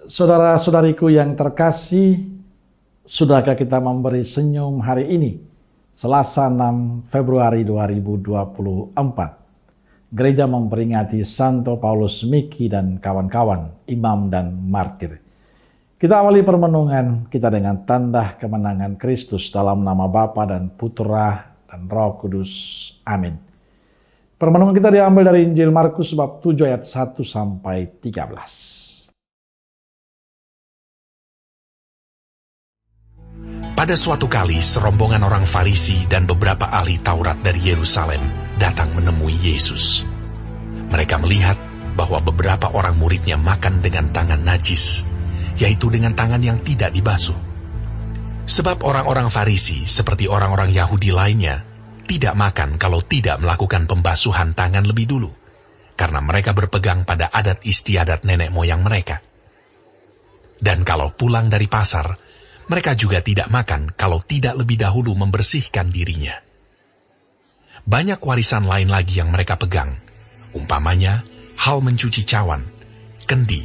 Saudara-saudariku yang terkasih, sudahkah kita memberi senyum hari ini? Selasa 6 Februari 2024. Gereja memperingati Santo Paulus Miki dan kawan-kawan, imam dan martir. Kita awali permenungan kita dengan tanda kemenangan Kristus dalam nama Bapa dan Putra dan Roh Kudus. Amin. Permenungan kita diambil dari Injil Markus bab 7 ayat 1 sampai 13. Pada suatu kali, serombongan orang Farisi dan beberapa ahli Taurat dari Yerusalem datang menemui Yesus. Mereka melihat bahwa beberapa orang muridnya makan dengan tangan najis, yaitu dengan tangan yang tidak dibasuh. Sebab orang-orang Farisi, seperti orang-orang Yahudi lainnya, tidak makan kalau tidak melakukan pembasuhan tangan lebih dulu, karena mereka berpegang pada adat istiadat nenek moyang mereka. Dan kalau pulang dari pasar, mereka juga tidak makan kalau tidak lebih dahulu membersihkan dirinya. Banyak warisan lain lagi yang mereka pegang, umpamanya hal mencuci cawan, kendi,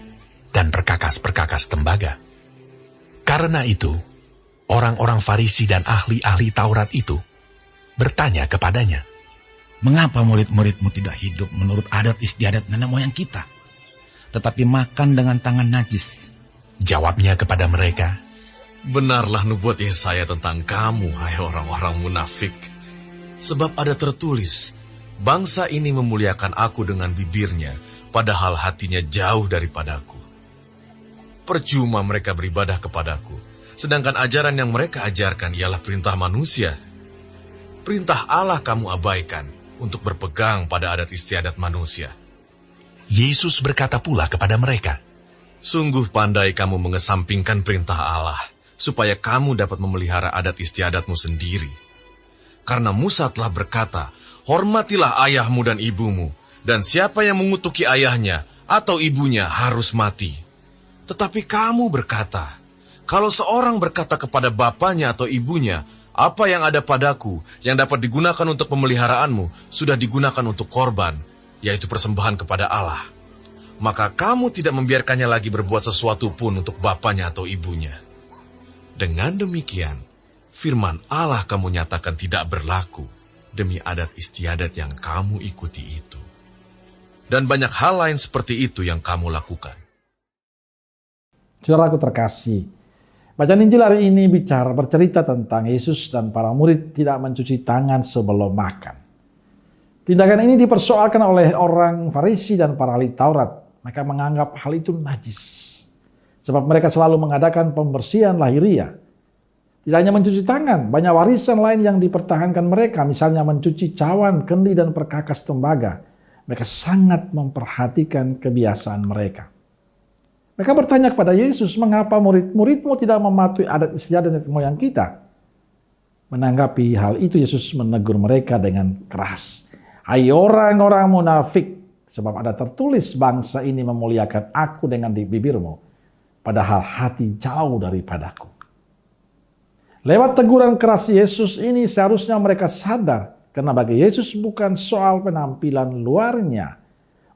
dan perkakas-perkakas tembaga. Karena itu, orang-orang Farisi dan ahli-ahli Taurat itu bertanya kepadanya, "Mengapa murid-muridmu tidak hidup menurut adat istiadat nenek moyang kita, tetapi makan dengan tangan najis?" Jawabnya kepada mereka, "Benarlah nubuat Yesaya tentang kamu, hai orang-orang munafik. Sebab ada tertulis, bangsa ini memuliakan aku dengan bibirnya, padahal hatinya jauh daripadaku. Percuma mereka beribadah kepadaku, sedangkan ajaran yang mereka ajarkan ialah perintah manusia. Perintah Allah kamu abaikan untuk berpegang pada adat istiadat manusia." Yesus berkata pula kepada mereka, "Sungguh pandai kamu mengesampingkan perintah Allah, supaya kamu dapat memelihara adat istiadatmu sendiri. Karena Musa telah berkata, hormatilah ayahmu dan ibumu, dan siapa yang mengutuki ayahnya atau ibunya harus mati. Tetapi kamu berkata, kalau seorang berkata kepada bapanya atau ibunya, apa yang ada padaku yang dapat digunakan untuk pemeliharaanmu sudah digunakan untuk korban, yaitu persembahan kepada Allah. Maka kamu tidak membiarkannya lagi berbuat sesuatu pun untuk bapanya atau ibunya. Dengan demikian, firman Allah kamu nyatakan tidak berlaku demi adat istiadat yang kamu ikuti itu. Dan banyak hal lain seperti itu yang kamu lakukan." Saudaraku terkasih, bacaan Injil hari ini bercerita tentang Yesus dan para murid tidak mencuci tangan sebelum makan. Tindakan ini dipersoalkan oleh orang Farisi dan para ahli Taurat. Mereka menganggap hal itu najis, sebab mereka selalu mengadakan pembersihan lahiriah. Tidak hanya mencuci tangan, banyak warisan lain yang dipertahankan mereka, misalnya mencuci cawan, kendi, dan perkakas tembaga. Mereka sangat memperhatikan kebiasaan mereka. Mereka bertanya kepada Yesus, "Mengapa murid-muridmu tidak mematuhi adat istiadat nenek moyang kita?" Menanggapi hal itu, Yesus menegur mereka dengan keras. "Hai orang-orang munafik, sebab ada tertulis, bangsa ini memuliakan aku dengan di bibirmu, padahal hati jauh daripadaku." Lewat teguran keras Yesus ini seharusnya mereka sadar, karena bagi Yesus bukan soal penampilan luarnya,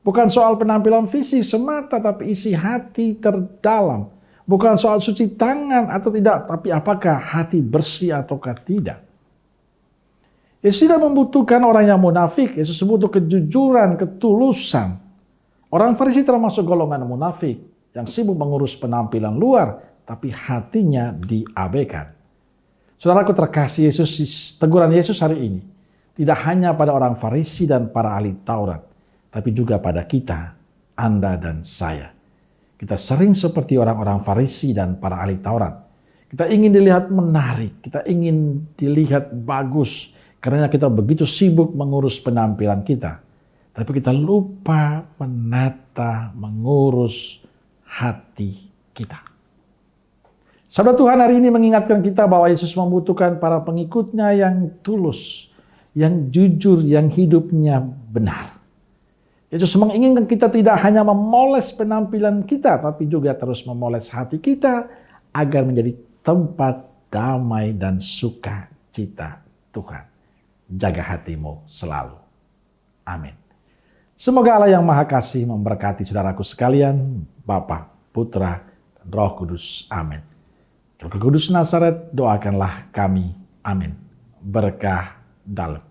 bukan soal penampilan fisik semata, tapi isi hati terdalam. Bukan soal suci tangan atau tidak, tapi apakah hati bersih ataukah tidak. Yesus tidak membutuhkan orang yang munafik, Yesus butuh kejujuran, ketulusan. Orang Farisi termasuk golongan munafik yang sibuk mengurus penampilan luar, tapi hatinya diabaikan. Saudaraku terkasih, teguran Yesus hari ini tidak hanya pada orang Farisi dan para ahli Taurat, tapi juga pada kita, Anda dan saya. Kita sering seperti orang-orang Farisi dan para ahli Taurat. Kita ingin dilihat menarik, kita ingin dilihat bagus, karena kita begitu sibuk mengurus penampilan kita. Tapi kita lupa menata, mengurus hati kita. Sabda Tuhan hari ini mengingatkan kita bahwa Yesus membutuhkan para pengikutnya yang tulus, yang jujur, yang hidupnya benar. Yesus menginginkan kita tidak hanya memoles penampilan kita, tapi juga terus memoles hati kita agar menjadi tempat damai dan sukacita Tuhan. Jaga hatimu selalu. Amin. Semoga Allah yang Maha Kasih memberkati saudaraku sekalian, Bapa, Putra, Roh Kudus. Amin. Roh Kudus Nazaret, doakanlah kami. Amin. Berkah dalam.